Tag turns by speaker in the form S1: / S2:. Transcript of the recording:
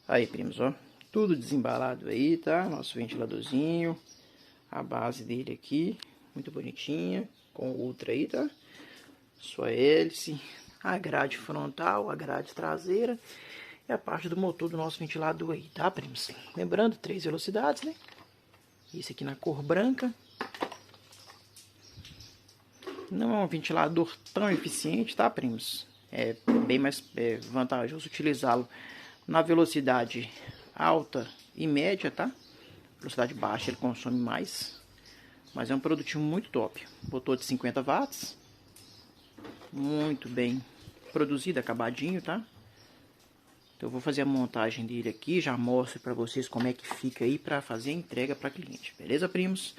S1: Aí, primos, ó. Tudo desembalado aí, tá? Nosso ventiladorzinho. A base dele aqui. Muito bonitinha. Com o Ultra aí, tá? Sua hélice. A grade frontal, a grade traseira. E a parte do motor do nosso ventilador aí, tá, primos? Lembrando, 3 velocidades, né? Esse aqui na cor branca. Não é um ventilador tão eficiente, tá, primos? É bem mais vantajoso utilizá-lo na velocidade alta e média, tá? Velocidade baixa ele consome mais, mas é um produtinho muito top. Motor de 50 watts, muito bem produzido, acabadinho, tá? Então eu vou fazer a montagem dele aqui, já mostro para vocês como é que fica aí para fazer a entrega para cliente. Beleza, primos?